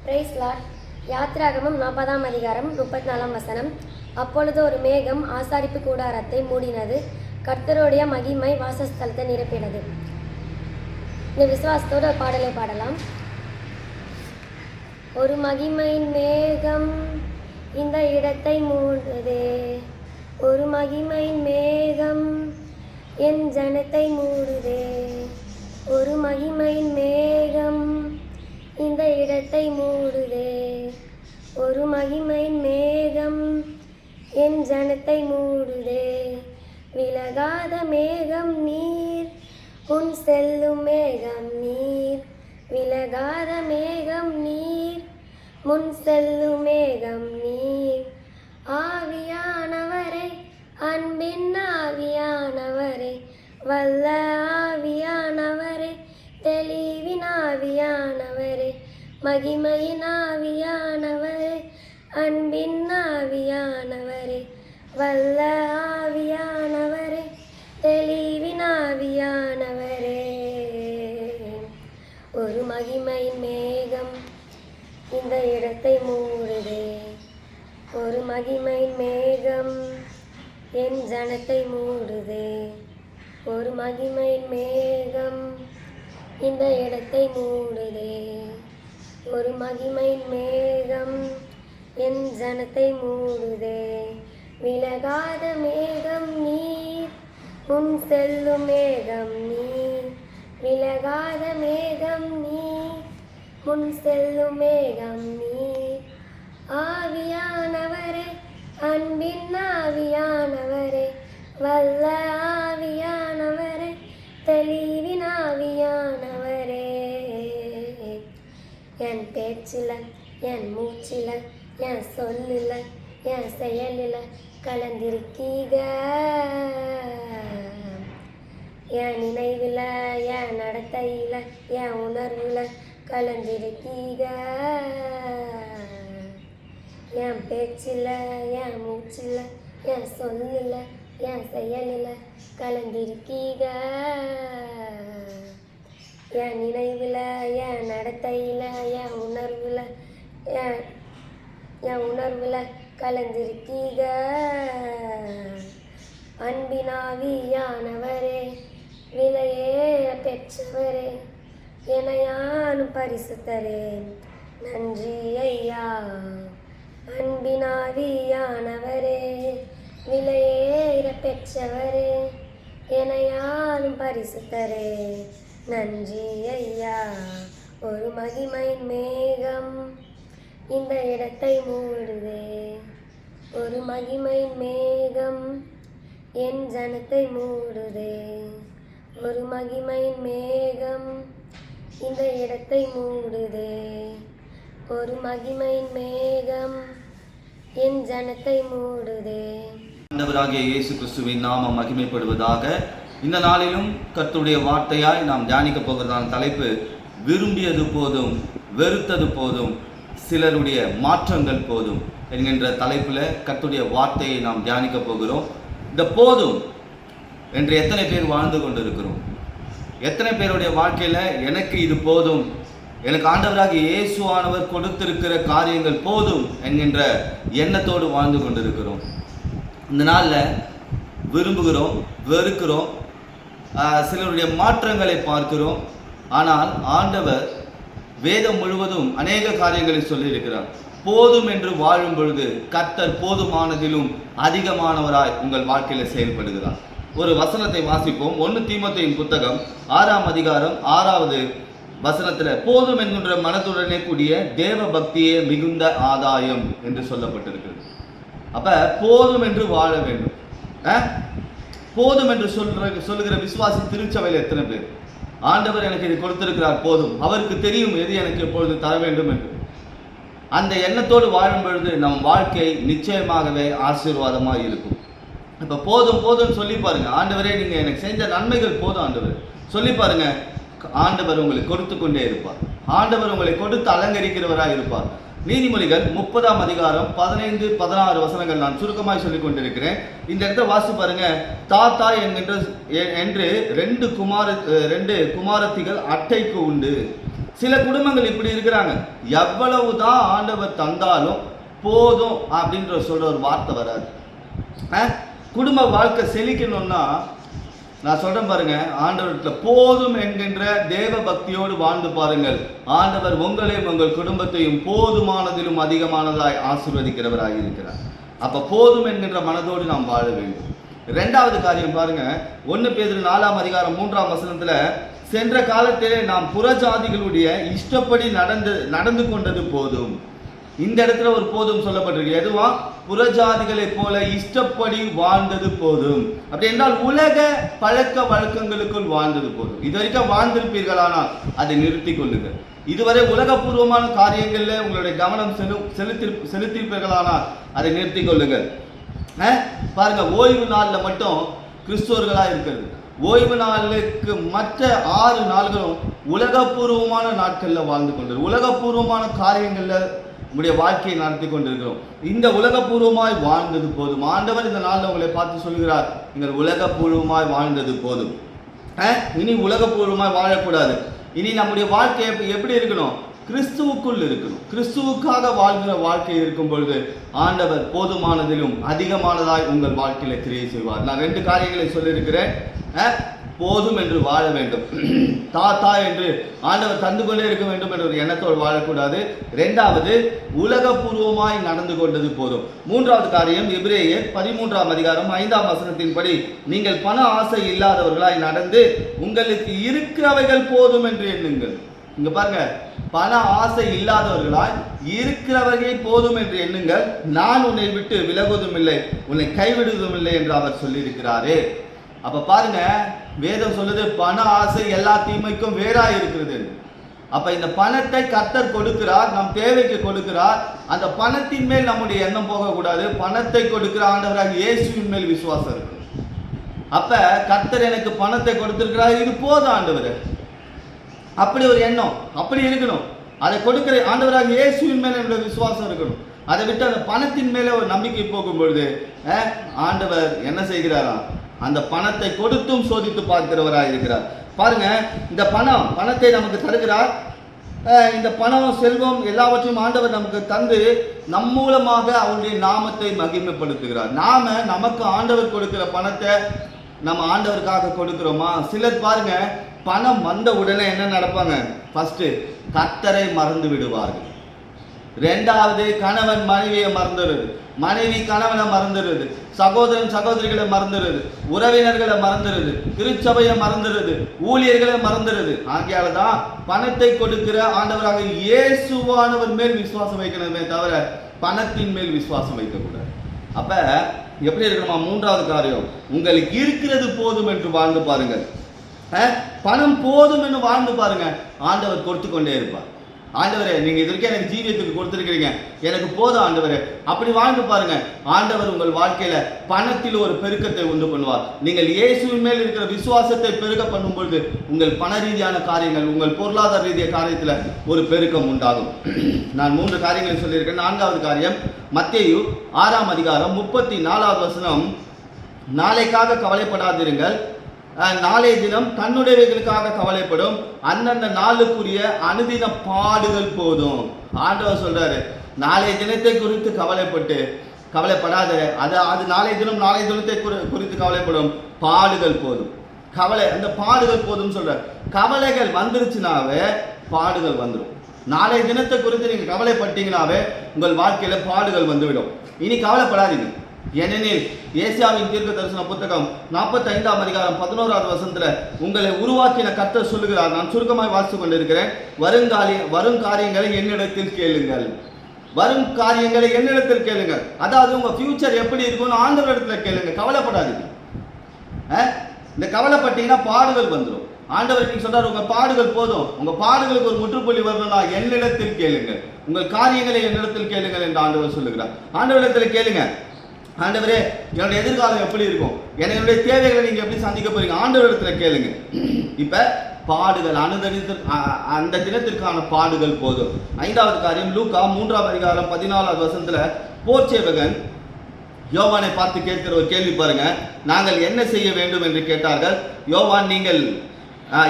Price Lord. யாத்திராகமம் 40ஆம் அதிகாரம் 34ஆம் வசனம். அப்பொழுது ஒரு மேகம் ஆசாரிப்பு கூடாரத்தை மூடினது, கர்த்தருடைய மகிமை வாசஸ்தலத்தை நிரப்பினது. இந்த விசுவாசத்தோட பாடலை பாடலாம். ஒரு மகிமையின் மேகம் இந்த இடத்தை மூடுதே, ஒரு மகிமையின் மேகம் என் ஜனத்தை மூடுதே, ஒரு மகிமையின் மேகம் இந்த இடத்தை மூடுதே, ஒரு மகிமையின் மேகம் என் ஜனத்தை மூடுதே. விலகாத மேகம் நீர், உன் செல்லும் மேகம் நீர், விலகாத மேகம் நீர், முன் செல்லும் மேகம் நீர். ஆவியானவரே, அன்பின் ஆவியானவரே, வல்ல ஆவியானவரே, தெளிவின் ஆவியானவரே, மகிமையின் ஆவியானவரே, அன்பின் ஆவியானவரே, வல்ல ஆவியானவரே, தெளிவின் ஆவியானவரே. ஒரு மகிமையின் மேகம் இந்த இடத்தை மூடுதே, ஒரு மகிமையின் மேகம் என் ஜனத்தை மூடுதே, ஒரு மகிமையின் மேகம் இந்த இடத்தை மூடுதே, ஒரு மகிமையின் மேகம் என் ஜனத்தை மூடுதே. விலகாத மேகம் நீர், முன் செல்லும் மேகம் நீர், விலகாத மேகம் நீர், முன் செல்லும் மேகம் நீர். ஆவியானவரே, அன்பின் ஆவியானவரே, வல்ல ஆவியானவரே, தெளிவின் ஆவியானவரே. என் பேச்சில், என் மூச்சில், என் சொல்லில், என் செயலில் கலந்திருக்கீக, என் நினைவில், என் நடத்தையில், என் உணர்வில் கலந்திருக்கீக. என் பேச்சில், என் மூச்சில், என் சொல்லில், என் செயலில் கலந்திருக்கீக, என் நினைவில், என் நடத்தையில், என் உணர்வில் கலந்திருக்கீக. அன்பினாவியானவரே, விலையேற பெற்றவரே, எனையானும் பரிசுத்தரே, நன்றி ஐயா. அன்பினாவியானவரே, விலையேற பெற்றவரே, எனையானும் பரிசுத்தரே, நன்றி ஐயா. ஒரு மகிமையின் மேகம் இந்த இடத்தை மூடுதே, ஒரு மகிமையின் மேகம் என் ஜனத்தை மூடுதே, ஒரு மகிமையின் மேகம் இந்த இடத்தை மூடுதே, ஒரு மகிமையின் மேகம் என் ஜனத்தை மூடுதே. ஆண்டவராகிய இயேசு கிறிஸ்துவின் நாமம் மகிமைப்படுவதாக. இந்த நாளிலும் கர்த்தருடைய வார்த்தையாய் நாம் தியானிக்க போகிறதான தலைப்பு, விரும்பியது போதும் வெறுத்தது போதும், சிலருடைய மாற்றங்கள் போதும் என்கின்ற தலைப்பில் கர்த்தருடைய வார்த்தையை நாம் தியானிக்க போகிறோம். இந்த போதும் என்று எத்தனை பேர் வாழ்ந்து கொண்டிருக்கிறோம்? எத்தனை பேருடைய வாழ்க்கையில் எனக்கு இது போதும், எனக்கு ஆண்டவராகிய இயேசுவானவர் கொடுத்திருக்கிற காரியங்கள் போதும் என்கின்ற எண்ணத்தோடு வாழ்ந்து கொண்டிருக்கிறோம்? இந்த நாளில் விரும்புகிறோம், வெறுக்கிறோம், சிலருடைய மாற்றங்களை பார்க்கிறோம். ஆனால் ஆண்டவர் வேதம் முழுவதும் அநேக காரியங்களை சொல்லியிருக்கிறார். போதும் என்று வாழும் பொழுது கர்த்தர் போதுமானதிலும் அதிகமானவராய் உங்கள் வாழ்க்கையில் செயல்படுகிறார். ஒரு வசனத்தை வாசிப்போம். 1 தீமோத்தேயுவின் புத்தகம் 6ஆம் அதிகாரம் 6வது வசனத்தில், போதும் என்கின்ற மனத்துடனே கூடிய தேவ பக்தியே மிகுந்த ஆதாயம் என்று சொல்லப்பட்டிருக்கிறது. அப்ப போதும் என்று வாழ வேண்டும். போதும் என்று சொல்லுகிற விசுவாசி திருச்சபையில் எத்தனை பேர்? ஆண்டவர் எனக்கு இது கொடுத்திருக்கிறார், போதும், அவருக்கு தெரியும் எது எனக்கு எப்பொழுது தர வேண்டும் என்று. அந்த எண்ணத்தோடு வாழும் பொழுது நம் வாழ்க்கை நிச்சயமாகவே ஆசீர்வாதமாக இருக்கும். இப்போ போதும் போதும் சொல்லி பாருங்க, ஆண்டவரே நீங்க எனக்கு செஞ்ச நன்மைகள் போதும் ஆண்டவர் சொல்லி பாருங்க, ஆண்டவர் உங்களுக்கு கொடுத்து கொண்டே இருப்பார். ஆண்டவர் உங்களை கொடுத்து அலங்கரிக்கிறவராக இருப்பார். நீதிமொழிகள் 30ஆம் அதிகாரம் 15-16 வசனங்கள் நான் சுருக்கமாய் சொல்லிக் கொண்டிருக்கிறேன். இந்த இடத்த வாசி பாருங்க. தாத்தா என்று 2 குமாரத்திகள் அட்டைக்கு உண்டு, சில குடும்பங்கள் இப்படி இருக்கிறாங்க, எவ்வளவுதான் ஆண்டவர் தந்தாலும் போதும் அப்படின்ற சொல்ற ஒரு வார்த்தை வராது. குடும்ப வாழ்க்கை செழிக்கணும்னா நான் சொல்றேன் பாருங்க, ஆண்டவர்கிட்ட போதும் என்கின்ற தேவ பக்தியோடு வாழ்ந்து பாருங்கள். ஆண்டவர் உங்களையும் உங்கள் குடும்பத்தையும் போதுமானதிலும் அதிகமானதாய் ஆசீர்வதிக்கிறவராக இருக்கிறார். அப்ப போதும் என்கின்ற மனதோடு நாம் வாழ வேண்டும். இரண்டாவது காரியம் பாருங்க, 1 பேதுரு 4ஆம் அதிகாரம் 3ஆம் வசனத்துல, சென்ற காலத்திலே நாம் புறஜாதிகளுடைய இஷ்டப்படி நடந்து கொண்டது போதும். இந்த இடத்துல ஒரு போதும் சொல்லப்பட்டிருக்கு. எதுவா? புறஜாதிகளை போல இஷ்டப்படி வாழ்ந்தது போதும். அப்படி என்றால் உலக பழக்க வழக்கங்களுக்குள் வாழ்ந்தது போதும். இது வரைக்கும் வாழ்ந்திருப்பீர்களானால் அதை நிறுத்தி கொள்ளுங்கள். இதுவரை உலகபூர்வமான காரியங்கள்ல உங்களுடைய கவனம் செலுத்தியிருப்பீர்களானால் அதை நிறுத்தி கொள்ளுங்கள். பாருங்க, ஓய்வு நாளில் மட்டும் கிறிஸ்துவர்களா இருக்கிறது. ஓய்வு நாளுக்கு மற்ற 6 நாள்களும் உலகபூர்வமான நாட்கள்ல வாழ்ந்து கொண்டிருக்கிறோம். உலகபூர்வமான காரியங்கள்ல உங்களுடைய வாழ்க்கையை நடத்தி கொண்டிருக்கிறோம். இந்த உலகபூர்வமாய் வாழ்ந்தது போதும். ஆண்டவர் இந்த நாளில் உங்களை பார்த்து சொல்கிறார், நீங்கள் உலகபூர்வமாய் வாழ்ந்தது போதும். இனி உலகபூர்வமாய் வாழக்கூடாது. இனி நம்முடைய வாழ்க்கை எப்படி இருக்கணும்? கிறிஸ்துவுக்குள் இருக்கணும். கிறிஸ்துவுக்காக வாழ்கிற வாழ்க்கை இருக்கும் பொழுது ஆண்டவர் போதுமானதிலும் அதிகமானதாய் உங்கள் வாழ்க்கையில கிரியை செய்வார். நான் 2 காரியங்களை சொல்லியிருக்கிறேன். போதும் என்று வாழ வேண்டும். தாத்தா என்று ஆண்டவர் தந்து கொண்டே இருக்க வேண்டும் என்ற ஒரு எண்ணத்தோடு வாழக்கூடாது. 2வது, உலகபூர்வமாய் நடந்து கொண்டது போதும். 3வது காரியம், எபிரேயர் 13ஆம் அதிகாரம் 5ஆம் வசனத்தின்படி, நீங்கள் பண ஆசை இல்லாதவர்களாய் நடந்து உங்களுக்கு இருக்கிறவைகள் போதும் என்று எண்ணுங்கள். இங்க பாருங்க, பண ஆசை இல்லாதவர்களாய் இருக்கிறவர்கள் போதும் என்று எண்ணுங்கள், நான் உன்னை விட்டு விலகுவதும் இல்லை, உன்னை கைவிடுவதும் இல்லை என்று அவர் சொல்லியிருக்கிறாரே. அப்ப பாருங்க, வேதம் சொல்லுது பண ஆசை எல்லா தீமைக்கும் வேறா இருக்கிறது. அப்ப இந்த பணத்தை கர்த்தர் கொடுக்கிறார், நம் தேவைக்கு கொடுக்கிறார். அந்த பணத்தின் மேல் நம்முடைய எண்ணம் போகக்கூடாது. பணத்தை கொடுக்கிற ஆண்டவராக இயேசுவின் மேல் விசுவாசம் இருக்கணும். அப்ப கர்த்தர் எனக்கு பணத்தை கொடுத்திருக்கிறார், இது போதும் ஆண்டவர், அப்படி ஒரு எண்ணம் அப்படி இருக்கணும். அதை கொடுக்கிற ஆண்டவராக இயேசுவின் மேல என்னுடைய விசுவாசம் இருக்கணும். அதை விட்டு அந்த பணத்தின் மேலே ஒரு நம்பிக்கை போகும்பொழுது ஆண்டவர் என்ன செய்கிறாரா? அந்த பணத்தை கொடுத்தும் சோதித்து பார்க்கிறவராக இருக்கிறார். பாருங்க, இந்த பணத்தை நமக்கு தருகிறார். இந்த பணம், செல்வம் எல்லாவற்றையும் ஆண்டவர் நமக்கு தந்து நம் மூலமாக அவருடைய நாமத்தை மகிமைப்படுத்துகிறார். நமக்கு ஆண்டவர் கொடுக்கிற பணத்தை நம்ம ஆண்டவருக்காக கொடுக்கிறோமா? சிலர் பாருங்க, பணம் வந்த உடனே என்ன நடப்பாங்க? ஃபர்ஸ்ட் கர்த்தரை மறந்து விடுவார்கள். 2வது, கணவன் மனைவியை மறந்துடுறது, மனைவி கணவனை மறந்துடுறது, சகோதரன் சகோதரிகளை மறந்துடுறது, உறவினர்களை மறந்துடுறது, திருச்சபையை மறந்துடுறது, ஊழியர்களை மறந்துடுறது. ஆகையால தான் பணத்தை கொடுக்கிற ஆண்டவராக இயேசுவானவர் மேல் விசுவாசம் வைக்கணுமே தவிர பணத்தின் மேல் விசுவாசம் வைக்கக்கூடாது. அப்ப எப்படி இருக்கணுமா? 3வது காரியம், உங்களுக்கு இருக்கிறது போதும் என்று வாழ்ந்து பாருங்கள். பணம் போதும் என்று வாழ்ந்து பாருங்க, ஆண்டவர் கொடுத்து கொண்டே இருப்பார். ஆண்டவரே, நீங்க இது வரைக்கும் எனக்கு ஜீவியத்துக்கு கொடுத்துருக்கிறீங்க, எனக்கு போதும் ஆண்டவரே, அப்படி வாழ்ந்து பாருங்க. ஆண்டவர் உங்கள் வாழ்க்கையில பணத்தில் ஒரு பெருக்கத்தை உண்டு பண்ணுவார். நீங்கள் இயேசுவின் மேல் இருக்கிற விசுவாசத்தை பெருக்க பண்ணும் பொழுது உங்கள் பண ரீதியான காரியங்கள், உங்கள் பொருளாதார ரீதியான காரியத்துல ஒரு பெருக்கம் உண்டாகும். நான் 3 காரியங்களை சொல்லியிருக்கேன். 4வது காரியம், மத்தேயு 6ஆம் அதிகாரம் 34வது வசனம், நாளைக்காக கவலைப்படாதிருங்கள், நாளைய தினம் தன்னுடையவைகளுக்காக கவலைப்படும், அந்தந்த நாளுக்குரிய அனுதின பாடுகள் போதும். ஆண்டவர் சொல்றாரு, நாளைய தினத்தை குறித்து கவலைப்படாத, அது நாளைய தினத்தை குறித்து கவலைப்படும், பாடுகள் போதும். அந்த பாடுகள் போதும் சொல்ற. கவலைகள் வந்துருச்சுனாவே பாடுகள் வந்துடும். நாளைய தினத்தை குறித்து நீங்க கவலைப்பட்டீங்கன்னாவே உங்கள் வாழ்க்கையில பாடுகள் வந்துவிடும். இனி கவலைப்படாதீங்க. ஏனெனில் ஏசாயாவின் தீர்க்க தரிசன புத்தகம் 45ஆம் அதிகாரம் 11வது வசனத்துல உங்களை உருவாக்கின கர்த்தர் சொல்லுகிறார். நான் சுருக்கமாய் வாசித்து கொண்டிருக்கிறேன். வரும் காரியங்களை என்னிடத்தில் கேளுங்கள். வரும் காரியங்களை என்னிடத்தில் கேளுங்கள். அதாவது உங்க ஃபியூச்சர் எப்படி இருக்கும்னு ஆண்டவரிடத்துல கேளுங்க, கவலைப்படாதீங்க. இந்த கவலைப்பட்டீங்கன்னா பாடுகள் வந்துடும். ஆண்டவர் நீங்க சொல்றாரு, உங்க பாடுகள் போதும், உங்க பாடுகளுக்கு ஒரு முற்றுப்புள்ளி வரணும்னா என்னிடத்தில் கேளுங்கள், உங்கள் காரியங்களை என்னிடத்தில் கேளுங்கள் என்று ஆண்டவர் சொல்லுகிறார். ஆண்டவரிடத்தில் கேளுங்க, ஆண்டவரே என்னுடைய எதிர்காலம் எப்படி இருக்கும், என்னுடைய தேவைகளை நீங்க எப்படி சந்திக்க போறீங்க, ஆண்டவரிடத்துல கேளுங்க. இப்ப பாடுகள் அந்த தினத்திற்கான பாடுகள் போதும். 5வது காரியம், லூக்கா 3ஆம் அதிகாரம் 14வது வசனத்துல போர்ச்சேவகன் யோவானை பார்த்து கேட்கிற ஒரு கேள்வி பாருங்க. நாங்கள் என்ன செய்ய வேண்டும் என்று கேட்டார்கள். யோவான், நீங்கள்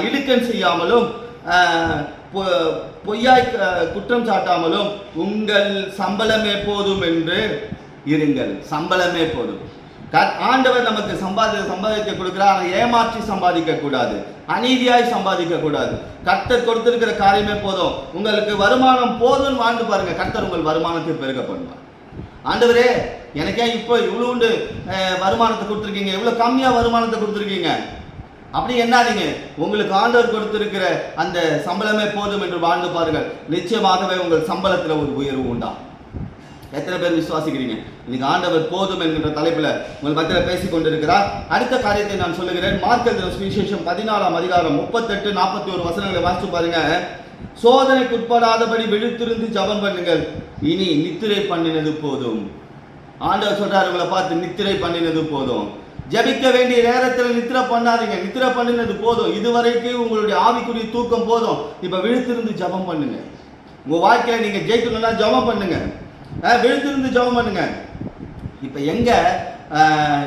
இடுக்கண் செய்யாமலும் பொய்யாய் குற்றம் சாட்டாமலும் உங்கள் சம்பளமே போதும் என்று இருங்கள். சம்பளமே போதும். ஆண்டவர் நமக்கு சம்பாதிக்க கொடுக்கிறார். ஆனால் ஏமாற்றி சம்பாதிக்க கூடாது, அநீதியாய் சம்பாதிக்க கூடாது. கர்த்தர் கொடுத்திருக்கிற காரியமே போதும். உங்களுக்கு வருமானம் போதும்னு வாழ்ந்து பாருங்க, கர்த்தர் உங்கள் வருமானத்தை பெருக பண்ணுவார். ஆண்டவரே எனக்கே இப்போ இவ்வளோண்டு வருமானத்தை கொடுத்துருக்கீங்க, இவ்வளோ கம்மியாக வருமானத்தை கொடுத்துருக்கீங்க அப்படி என்னாதீங்க. உங்களுக்கு ஆண்டவர் கொடுத்திருக்கிற அந்த சம்பளமே போதும் என்று வாழ்ந்து பாருங்கள். நிச்சயமாகவே உங்கள் சம்பளத்தில் ஒரு உயர்வு உண்டாகும். எத்தனை பேர் விசுவாசிக்கிறீங்க? இன்னைக்கு ஆண்டவர் போதும் என்கின்ற தலைப்பில் உங்கள் மத்தியில் பேசிக் கொண்டிருக்கிறார். அடுத்த காரியத்தை நான் சொல்லுகிறேன். மார்க் எழுதின சுவிசேஷம் 14ஆம் அதிகாரம் 38-41 வசனங்களை வாசித்து பாருங்க. சோதனைக்குட்படாதபடி விழித்திருந்து ஜெபம் பண்ணுங்கள், இனி நித்திரை பண்ணினது போதும். ஆண்டவர் சொல்றாரு உங்களை பார்த்து, நித்திரை பண்ணினது போதும். ஜபிக்க வேண்டிய நேரத்தில் நித்திரை பண்ணாதீங்க, நித்திரை பண்ணினது போதும். இதுவரைக்கும் உங்களுடைய ஆவிக்குரிய தூக்கம் போதும். இப்ப விழித்திருந்து ஜெபம் பண்ணுங்க. உங்க வாழ்க்கையில நீங்க ஜெயிக்கணும்னா ஜெபம் பண்ணுங்க, விழித்திருந்து ஜெபம் பண்ணுங்க. இப்ப எங்க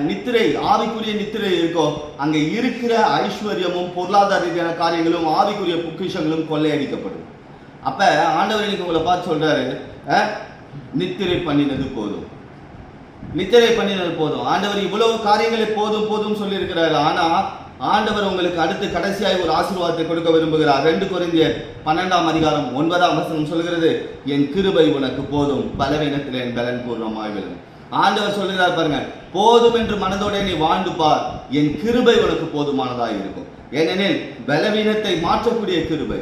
நித்திரை, ஆவிக்குரிய நித்திரை இருக்கோ அங்க இருக்கிற ஐஸ்வர்யமும் பொருளாதார ரீதியான காரியங்களும் ஆவிக்குரிய பொக்கிஷங்களும் கொள்ளையடிக்கப்படும். அப்ப ஆண்டவர் இன்னைக்கு உங்களை பார்த்து சொல்றாரு, நித்திரை பண்ணினது போதும், நித்திரை பண்ணினது போதும். ஆண்டவர் இவ்வளவு காரியங்களை போதும் போதும் சொல்லி இருக்கிறாரு. ஆனா ஆண்டவர் உங்களுக்கு அடுத்து கடைசியாய் ஒரு ஆசீர்வாதத்தை கொடுக்க விரும்புகிறார். 2 கொரிந்தியர் 12ஆம் அதிகாரம் 9ஆம் வசனம் சொல்கிறது, என் கிருபை உனக்கு போதும், பலவீனத்தில் என் பலன் பூர்ணமாய் விளங்கும். ஆண்டவர் சொல்லுகிறார் பாருங்க, போதும் என்று மனதோட நீ வாழ்ந்து பார், என் கிருபை உனக்கு போதுமானதாக இருக்கும். ஏனெனில் பலவீனத்தை மாற்றக்கூடிய கிருபை,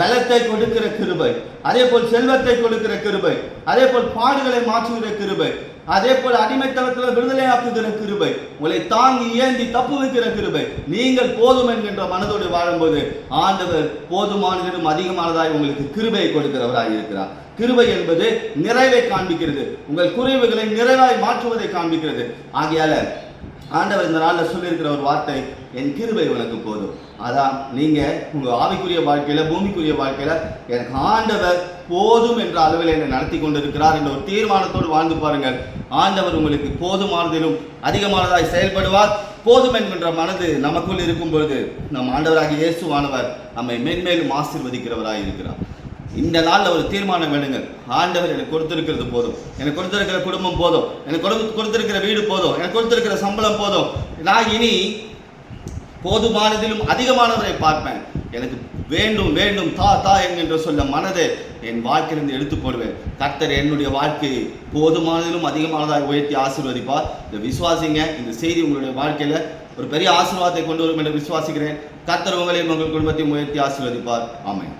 பலத்தை கொடுக்கிற கிருபை, அதே போல் செல்வத்தை கொடுக்கிற கிருபை, அதே போல் பாடுகளை மாற்றுகிற கிருபை, அதே போல் அடிமைத்தனத்தில் விடுதலையாக்குகிற கிருபை, உங்களை தாங்கி ஏந்தி தப்பு வைக்கிற கிருபை. நீங்கள் போதும் என்கின்ற மனதோடு வாழும்போது ஆண்டவர் போதுமானதிலும் அதிகமானதாய் உங்களுக்கு கிருபையை கொடுக்கிறவராய் இருக்கிறார். கிருபை என்பது நிறைவை காண்பிக்கிறது, உங்கள் குறைவுகளை நிறைவாய் மாற்றுவதை காண்பிக்கிறது. ஆகையால ஆண்டவர் இந்த நாளில் சொல்லியிருக்கிற ஒரு வார்த்தை, என் கிருபை உனக்கு போதும். அதான் நீங்க உங்க ஆவிக்குரிய வாழ்க்கையில, பூமிக்குரிய வாழ்க்கையில எனக்கு ஆண்டவர் போதும் என்ற அளவில் என்னை நடத்தி கொண்டிருக்கிறார் என்ற ஒரு தீர்மானத்தோடு வாழ்ந்து பாருங்கள். ஆண்டவர் உங்களுக்கு போதுமானதிலும் அதிகமானதாய் செயல்படுவார். போதும் என்கின்ற மனது நமக்குள் இருக்கும் பொழுது நம் ஆண்டவராகிய இயேசுவானவர் நம்மை மென்மேலும் ஆசீர்வதிக்கிறவராய் இருக்கிறார். இந்த நாளில் ஒரு தீர்மானம் வேணுங்கள். ஆண்டவர் எனக்கு கொடுத்திருக்கிறது போதும், எனக்கு கொடுத்திருக்கிற குடும்பம் போதும், எனக்கு கொடுத்திருக்கிற வீடு போதும், எனக்கு கொடுத்திருக்கிற சம்பளம் போதும், நான் இனி போதுமானதிலும் அதிகமானவரை பார்ப்பேன், எனக்கு வேண்டும் வேண்டும் தா தா என்கின்ற சொல்ல மனதை என் வாழ்க்கையிலிருந்து எடுத்து போடுவேன். கர்த்தர் என்னுடைய வாழ்க்கையை போதுமானதிலும் அதிகமானதாக உயர்த்தி ஆசீர்வதிப்பார். இந்த விசுவாசிங்க, இந்த செய்தி உங்களுடைய வாழ்க்கையில ஒரு பெரிய ஆசீர்வாதத்தை கொண்டு வரும் என்று விசுவாசிக்கிறேன். கர்த்தர் உங்களையும் உங்கள் குடும்பத்தையும் உயர்த்தி ஆசீர்வதிப்பார். ஆமென்.